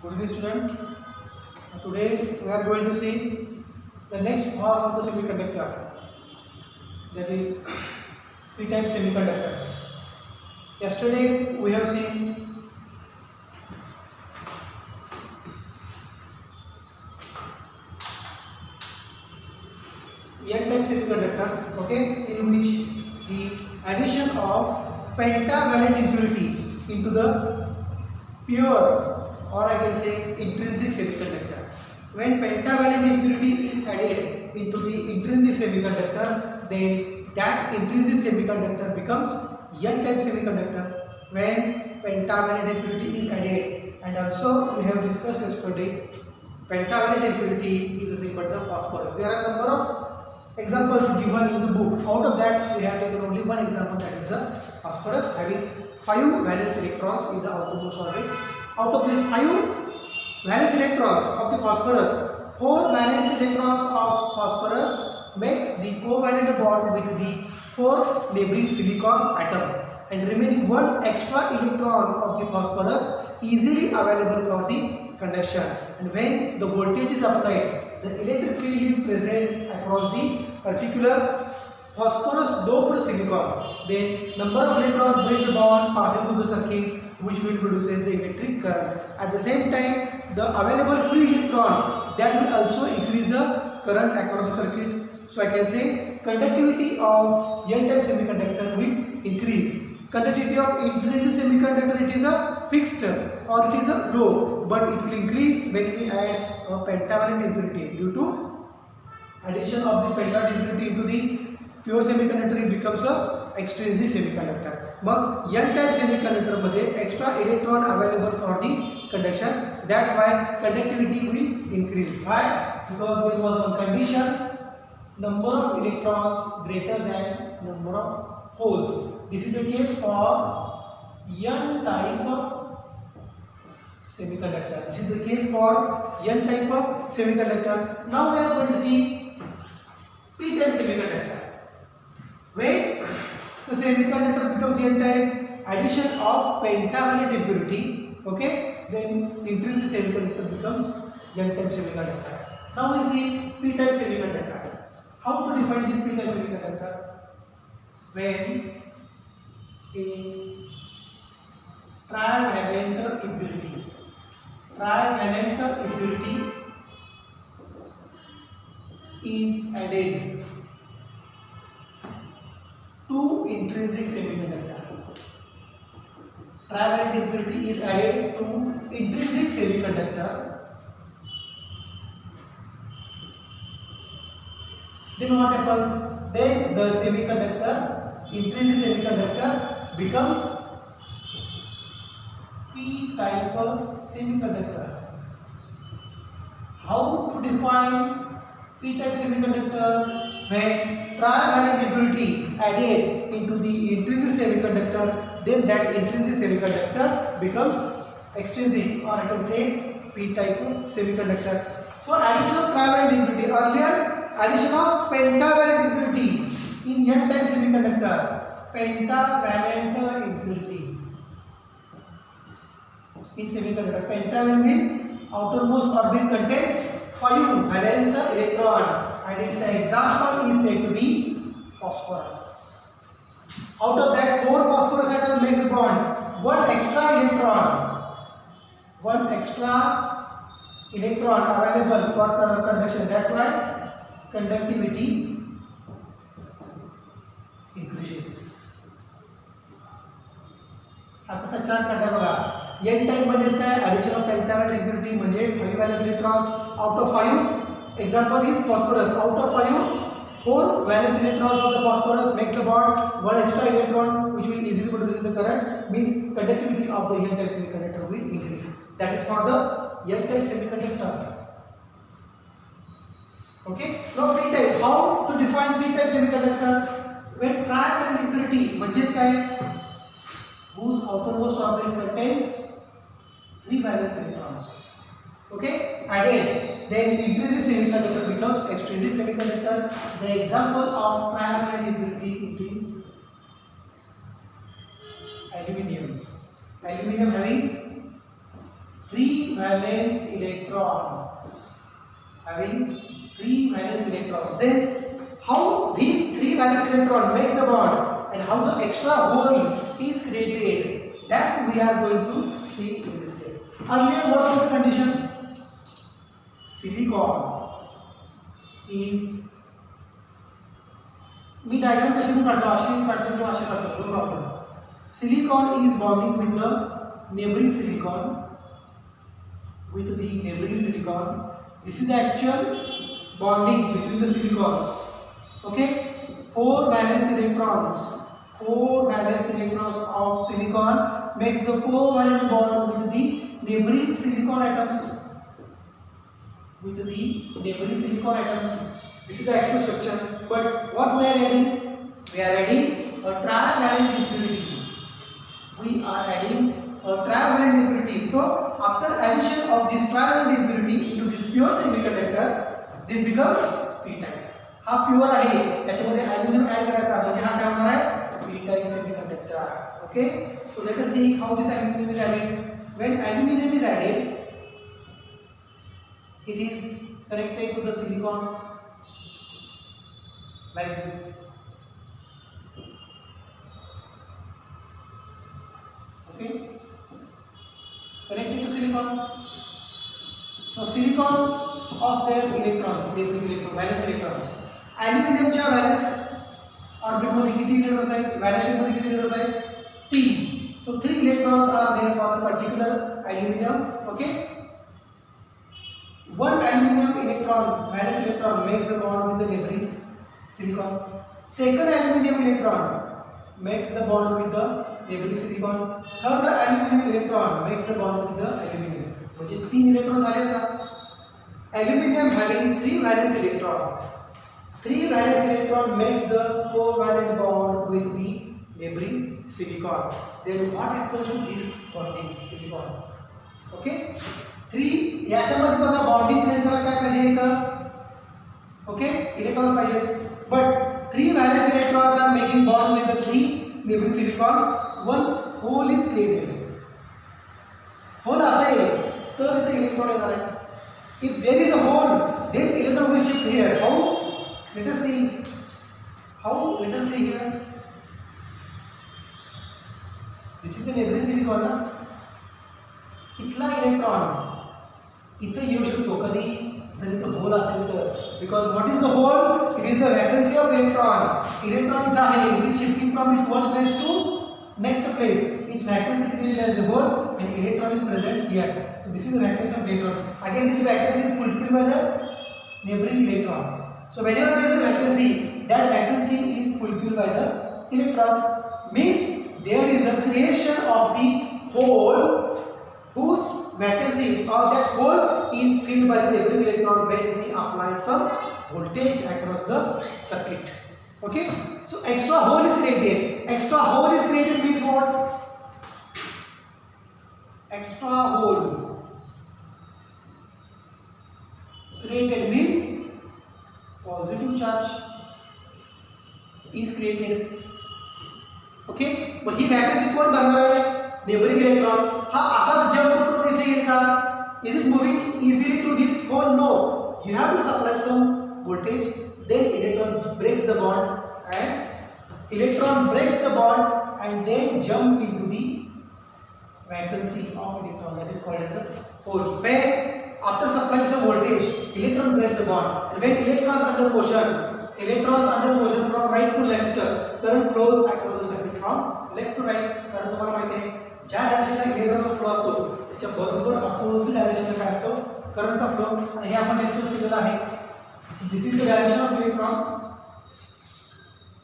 Good evening, students. Today we are going to see the next part of the semiconductor, that is p-type semiconductor. Yesterday we have seen n-type semiconductor, okay, in which the addition of pentavalent impurity into the pure, or I can say intrinsic semiconductor. When pentavalent impurity is added into the intrinsic semiconductor, then that intrinsic semiconductor becomes n-type semiconductor. When pentavalent impurity is added, and also we have discussed yesterday, pentavalent impurity is nothing but the phosphorus. There are a number of examples given in the book. Out of that, we have taken only one example, that is the phosphorus, having 5 valence electrons in the outermost orbit. Out of these 5 valence electrons of the phosphorus, 4 valence electrons of phosphorus makes the covalent bond with the 4 neighboring silicon atoms, and remaining 1 extra electron of the phosphorus easily available for the conduction. And when the voltage is applied, the electric field is present across the particular phosphorus doped silicon. Then number of electrons breaks the bond passing through the circuit, which will produces the electric current. At the same time, the available free electron, that will also increase the current across the circuit. So I can say conductivity of n-type semiconductor will increase. Conductivity of intrinsic semiconductor, it is a fixed or it is a low, but it will increase when we add a pentavalent impurity. Due to addition of this pentavalent impurity into the pure semiconductor, it becomes a extrinsic semiconductor. Mug n-type semiconductor मध्ये extra electron available for the conduction. That's why conductivity will increase. Why? Because there was one condition: number of electrons greater than number of holes. This is the case for n-type semiconductor. This is the case for n-type of semiconductor. Now we are going to see p-type semiconductor. When the semiconductor becomes n-type, addition of pentavalent impurity, okay, then intrinsic semiconductor becomes n-type semiconductor. Now we see p-type semiconductor. How to define this p-type semiconductor? When a trivalent impurity is added to intrinsic semiconductor. Trivalent impurity is added to intrinsic semiconductor. Then what happens? Then the semiconductor, intrinsic semiconductor, becomes p-type semiconductor. How to define p-type semiconductor? When trivalent impurity added into the intrinsic semiconductor, then that intrinsic semiconductor becomes extrinsic, or I can say p-type semiconductor. So addition of trivalent impurity, earlier addition of pentavalent impurity in n-type semiconductor. Pentavalent impurity in semiconductor. Pentavalent means outermost orbit contains 5 valence electron, and its example is said to be phosphorus. Out of that, 4 phosphorus atoms makes the bond. 1 extra electron available for conduction. That's why conductivity increases. हा कसा chart काढला बघा. n type म्हणजे काय? addition of pentavalent impurity म्हणजे 5 valence electrons out of 5. Example is phosphorus. Out of 5, 4 valence electrons of the phosphorus makes the bond. 1 extra electron, which will easily produce the current, means conductivity of the n-type semiconductor will increase. That is for the n-type semiconductor. Okay. Now p-type. How to define p-type semiconductor? When trivalent impurity, म्हणजेच काय? Whose outermost orbit contains 3 valence electrons, okay, added, then intrinsic semiconductor becomes extrinsic semiconductor. The example of trivalent impurity is aluminum. Aluminum having 3 valence electrons, having 3 valence electrons. Then how these 3 valence electron makes the bond and how the extra hole is created, that we are going to see in this case. Earlier what was the condition? Silicon is, मी diagram कशी काढतो, अशी काढतो किंवा अशी काढतो, no problem. Silicon is bonding with the neighboring silicon, with the neighboring silicon. This is the actual bonding between the silicons. Okay, 4 valence electrons of silicon makes the covalent bond with the neighboring silicon atoms. This is the actual structure. But what we are adding? We are adding a trivalent impurity. So after addition of this trivalent impurity into this pure semiconductor, this becomes p-type. हा pure आहे, त्याच्यामध्ये aluminium add करायचा, म्हणजे हा काय होणार आहे? p-type semiconductor. Okay, so let us see how this aluminum is added. When aluminum is added, it is connected to the silicon like this. Okay, connected to silicon. So silicon of their electrons, valence electrons. Aluminum च्या valence orbit मध्ये किती electrons आहेत? valence state मध्ये किती electrons आहेत? 3. So 3 electrons are there for the particular aluminum. Okay, one aluminum electron, valence electron, makes the bond with the neighboring silicon. Second aluminum electron makes the bond with the neighboring silicon. Third aluminum electron makes the bond with the aluminum. म्हणजे 3 electron झाले ना. Aluminum having 3 valence electron. 3 valence electron makes the covalent bond with the neighboring silicon. Then what happens to this bonding silicon? Okay, 3 याच्यामध्ये बघा bonding create करायला काय पाहिजे इथं? Okay, electrons पाहिजे. But 3 valence electrons are making bond with the 3 neighboring silicon. One hole is created. Hole असेल तर इथे इलेक्ट्रॉन येणार आहे. If there is a hole, then electron will shift here. How? Let us see. Let us see here. This is the neighboring silicon ना. इथला electron इथे येऊ शकतो कधी जर इथे होल असेल तर. Because what is the hole? It is the vacancy of electron. Electron इथे आहे. It is shifting from its one place to next place. Its vacancy created as a hole and electron is present here. So this is the vacancy of electron. Again, this vacancy is fulfilled by the neighboring electrons. So whenever there is a vacancy, that vacancy is fulfilled by the electrons. Means there is a creation of the hole whose vacancy or that hole is filled by the neighboring electron when we apply some voltage across the circuit. Okay, so extra hole is created. Extra hole is created means what? Extra hole created means positive charge is created. Okay, but he vacancy कोण भरणार आहे? Neighboring electron. हा असाच jump करून इथे येईल का? Is it moving easily to this hole? No. You have to supply some voltage. Then electron breaks the bond and then jump into the vacancy of electron. That is called as a hole. When after supplying some voltage, electron breaks the bond. And when electrons under motion from right to left, current flows across the circuit from left to right. कारण तुम्हाला माहिती आहे ज्या डायरेक्शनला इलेक्ट्रॉनचा flow असतो त्याच्या बरोबर opposite डायरेक्शनला काय असतो? करंटचा फ्लो. आणि हे आपण डिस्कस केलेलं आहे. This is the direction of electron.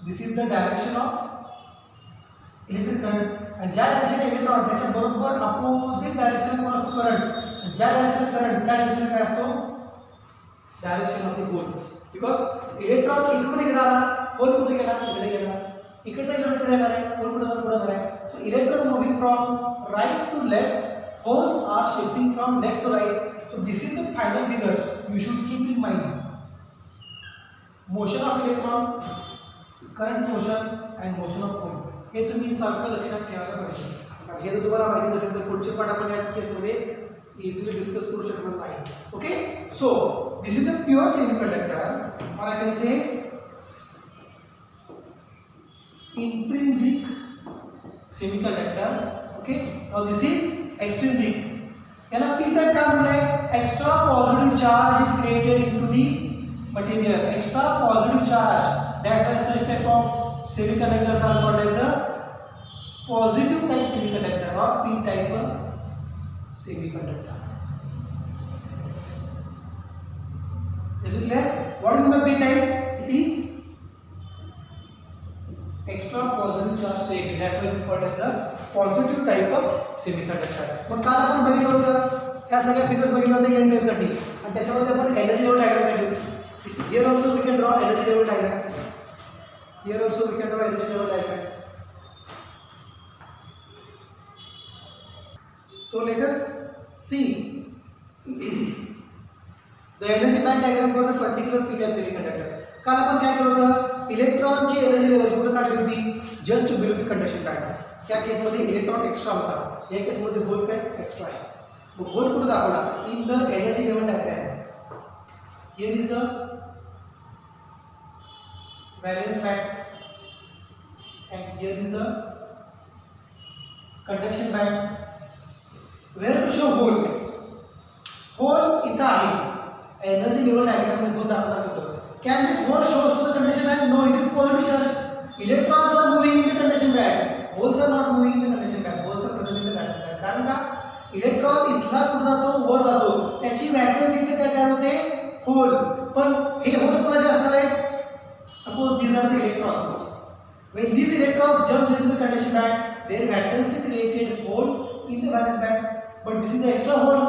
This is the direction of electric current. आणि ज्या डायरेक्शनला इलेक्ट्रॉन त्याच्या बरोबर अपोजिट डायरेक्शनला कोण असतो? करंट. ज्या डायरेक्शनला करंट त्या डायरेक्शनला काय असतो? Direction of the holes. Because electron इकडून इकडे आला, होल कुठे गेला? इकडे गेला. इकडचा इलेक्ट्रॉन इकडे येणार आहे, होल कुठे जाऊन पुढे जाणार आहे. So electron moving from right to left, holes are shifting from left to right. So this is the final figure you should keep in mind. Motion of electron, current motion and motion of hole, हे तुम्ही सारखं लक्षात ठेवायला पाहिजे. हे जर तुम्हाला माहिती नसेल तर पुढचे पाठ आपण या केसमध्ये इझिली डिस्कस करू शकणार नाही. Okay, so this is the pure semiconductor और I can say intrinsic semiconductor. Okay, now this is extrinsic. याला p टाइप का म्हणले, extra positive charge is created into the material. Extra positive charge, that's why such type of semiconductors are called as the positive type semiconductor or p type semiconductor. Is it clear? What is the p type? It is extra positive charge created. That's why it is called as the positive type of semiconductor. मग काल आपण बघितलं होतं ह्या सगळ्या figures बघितल्या होत्या N type साठी आणि त्याच्यामध्ये आपण एनर्जी लेवल डायग्राम काढली. Here also we can draw energy level diagram. Here also we can draw energy level diagram. So let us see the energy band diagram for the particular p type semiconductor. काल आपण काय केलं होतं, इलेक्ट्रॉनची energy level कुठे काढली होती, just below the conduction band. त्या केसमध्ये इलेक्ट्रॉन एक्स्ट्रा होता, या केसमध्ये होल काय एक्स्ट्रा आहे. मग होल कुठे दाखवला, in the energy level diagram. Here is the valence band and here is the conduction band. Where to show hole, hole इथं आहे एनर्जी लेवल डायग्राम मध्ये होल दाखवला होता. Can this hole shows to the conduction band? No, it is positive charge. Electrons are moving in the conduction band. Holes are not moving in the conduction band. Holes are present in the valence band. कारण का electron इथला कुठे जातो, वर जातो, त्याची vacancy इथे काय तयार होते, होल. पण हे होल्स कोणाचे असणार आहेत, suppose these are the electrons. When these electrons jumps into the conduction band, their vacancy created hole in the valence band. But this is the extra hole.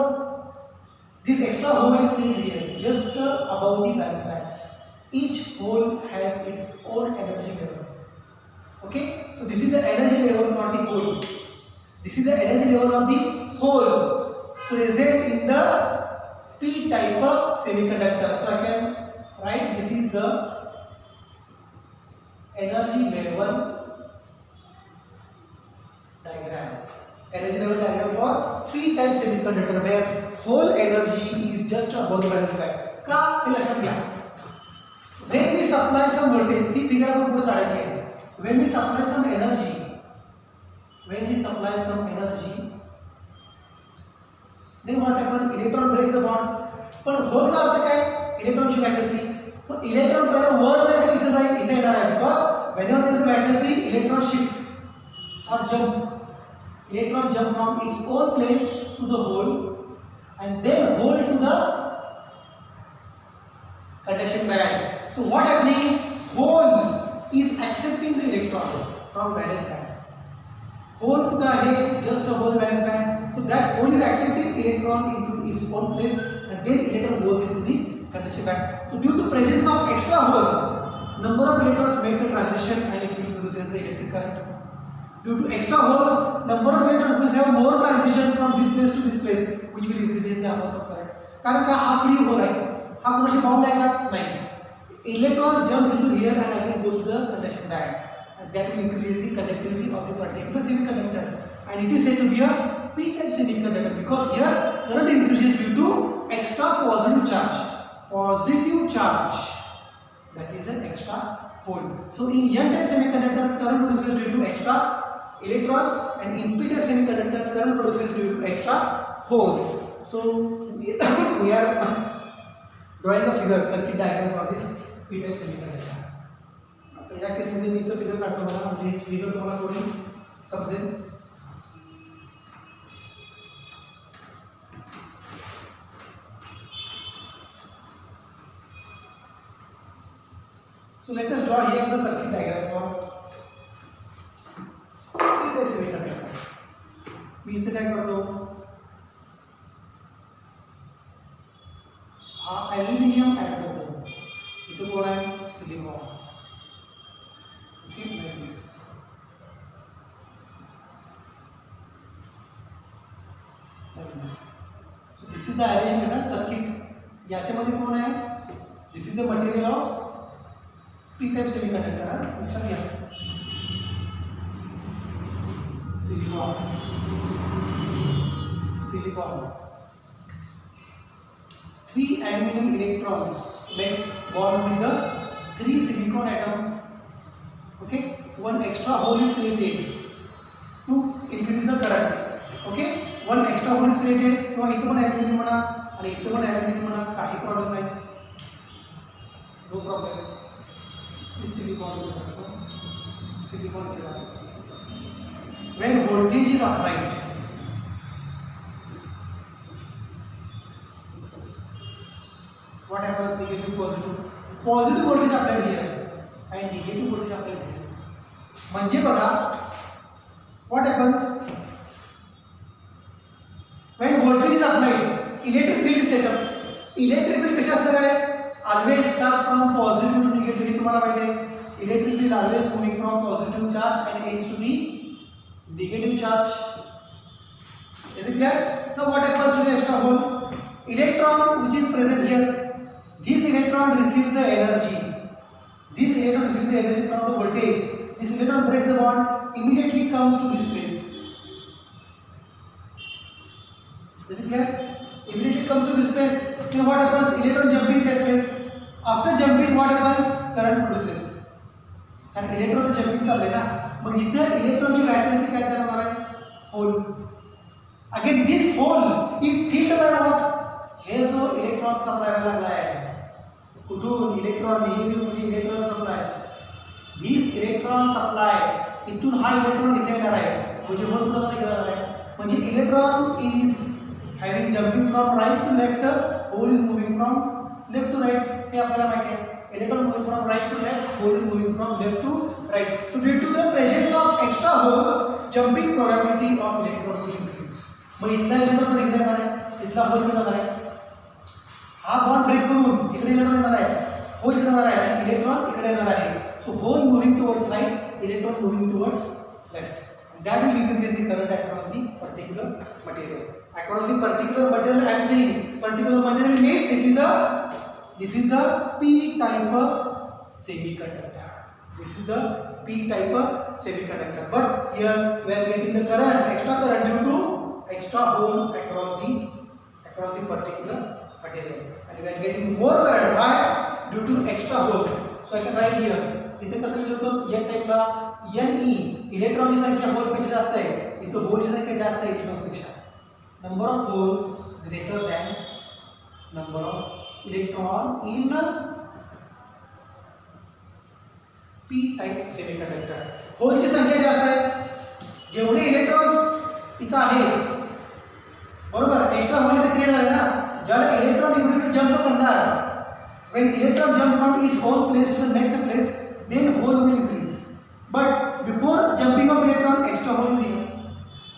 This extra hole is created here, just above the valence band. Each hole has its own energy level. Okay, so this is the energy level for the hole. This is the energy level of the hole present in the p type of semiconductor. So I can write this is the energy level diagram. Energy level diagram for p type semiconductor where whole energy is just above the valence band. का हे लक्षात घ्या. When we supply some voltage, ती figure आपण पुढे काढायची आहे. When we supply some energy, then what happen? Electron breaks the bond. पण होलचा अर्थ काय, इलेक्ट्रॉनची वॅकन्सी. पण इलेक्ट्रॉन पहिला वर जाईल की इथे जाईल, इथे येणार आहे. Because whenever there is a vacancy, electron shift or jump. Electron jump from its own place to the hole and then hole to the conduction band. So what happening? Hole is accepting the electron from valence band. Hole kuda hai just above the valence band. So that hole is accepting electron into its own place and then electron goes into the conduction band. So due to presence of extra hole, number of electrons make the transition and it will produce the electric current. Due to extra holes, number of electrons will have more transition from this place to this place, which will increase the amount of current. कारण का हा free whole आहे, हा कोणाशी bound आहे का नाही. Electrons jumps into here and again goes to the conduction band and that will increase the conductivity of the particular semiconductor and it is said to be a p-type semiconductor because here current increases due to extra positive charge. Positive charge, that is an extra hole. So in n-type semiconductor current produces due to extra electrons and in p-type semiconductor current produces due to extra holes. So we are drawing a figure, circuit diagram for this p-type semiconductor. आता या केसमध्ये मी इथं figure काढतो मला म्हणजे figure तुम्हाला थोडी समजेल. So let us draw here the circuit diagram for p-type semiconductor. मी इथं काय करतो, हा ॲल्युमिनियम ॲड करतो, इथं कोण आहे silicon. Keep like this. Like this. So this is the arrangement of circuit. याच्यामध्ये कोण आहे, this is the material of p-type semiconductor. लक्षात घ्या, silicon 3 aluminum electrons makes bond with the 3 silicon atoms. Okay, one extra hole is created to increase the current. Okay, one extra hole is created. किंवा इथं पण aluminum म्हणा आणि इथं पण aluminum म्हणा, काही प्रॉब्लेम नाही, no problem. silicon when voltage is applied, what happens? Negative, positive voltage applied here and negative voltage applied here. म्हणजे बघा, what happens when voltage is applied? Electric field is set up. Electric field कशी असणार आहे? Always starts from positive to negative. हे तुम्हाला माहिती आहे. Electric field always moving from positive charge and ends to the negative charge. Is it clear? Now what happens to the extra hole? Electron which is present here, this electron receives the energy. This electron receives the energy from the voltage. This electron breaks the bond, immediately comes to this place. Is it clear? Immediately comes to this place. Then what happens? Electron jumping takes place. After jumping, what happens? Current produces. And electron तो jumping चालले ना, मग इथं electron ची valency काय तयार होणार आहे? Hole. Again, this hole is filled by what? हे जो electron supply लागला आहे, कुठून? electron negative म्हणजे electron supply. This electron supply इथून हा electron इथे येणार आहे, म्हणजे hole कुठं जाणार आहे? म्हणजे electron is having jumping from right to left, hole is moving from left to right. हे आपल्याला माहिती आहे. Electron moving from right to left, hole is moving from left to right. So due to the presence of extra holes, jumping probability of electron will increase. मग इथला electron पण इकडे येणार आहे, इथला hole इकडे जाणार आहे. हा bond break करून इकडे electron येणार आहे, hole इकडे जाणार आहे आणि electron इकडे येणार आहे. So hole moving towards right, electron moving towards left. And that will increase the current across the particular material. Across the particular material, I am saying particular material means it is a, this is the p-type semiconductor. This is the p-type semiconductor. But here we are getting the current, extra current due to extra hole across the particular material, and we are getting more current. Why? Due to extra holes. So I can write here. इथे कसं लिहितो? n type ला Ne इलेक्ट्रॉनची संख्या whole पेक्षा जास्त आहे, इथे होलची संख्या जास्त आहे इलेक्ट्रॉन्स पेक्षा. Number of holes greater than number of electron in p-type semiconductor. होलची संख्या जास्त आहे, जेवढे इलेक्ट्रॉन्स इथं आहेत, बरोबर, एक्स्ट्रा होल इथे क्रिएट झाले ना, ज्याला इलेक्ट्रॉन इकडे जंप करणार, when electron jump from its own place to the next place, then hole will increase. But before jumping of electron, extra hole is here.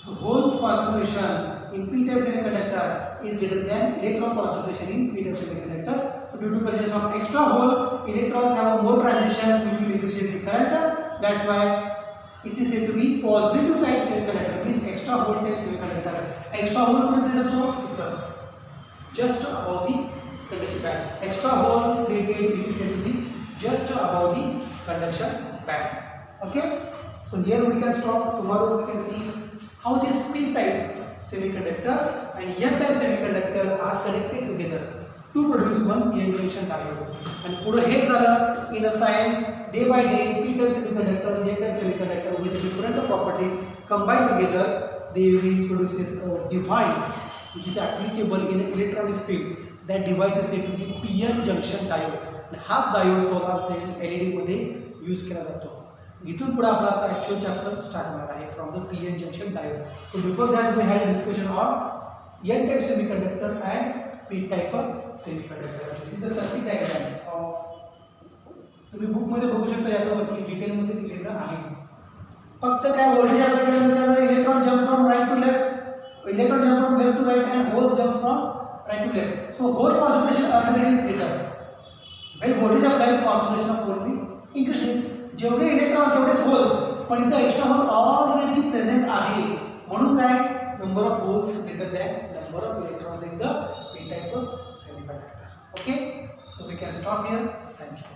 So holes concentration in p-type semiconductor is greater than electron concentration in p-type semiconductor. So due to presence of extra hole, electrons have more transitions which will increase the current. That's why it is said to be positive type semiconductor. This extra hole type semiconductor. Extra hole को create होता है just above the conduction band. Extra hole created, it is said to be just above the conduction band. Okay. So here we can stop. Tomorrow we can see how this p-type semiconductor and n-type semiconductor are connected together to produce one p-n junction diode. And पुढे हे झालं in a science, day by day p-type semiconductors, n-type semiconductor with different properties combined together, they will produce a device which is applicable in electronic field. That device is said to be p-n junction diode. And हाच diode solar cell LED मध्ये use केला जातो. इथून पुढे आपला आता actual chapter start होणार आहे from the p-n junction diode. So before that we had a discussion on n-type semiconductor and p-type semiconductor. This is the circuit diagram of, तुम्ही बुक मध्ये बघू शकता, याच्यावरती डिटेल मध्ये दिलेलं आहे. फक्त काय व्होल्टेज अप्लाय केल्यानंतर electron jump from right to left, electron jump from left to right and holes jump from right to left. So hole concentration earlier is greater. When voltage applied, concentration of hole will increases. जेवढे electron तेवढे holes, पण इथे extra whole already present आहे, म्हणून काय number of holes greater than number of electrons in the p-type semiconductor. Okay, so we can stop here. Thank you.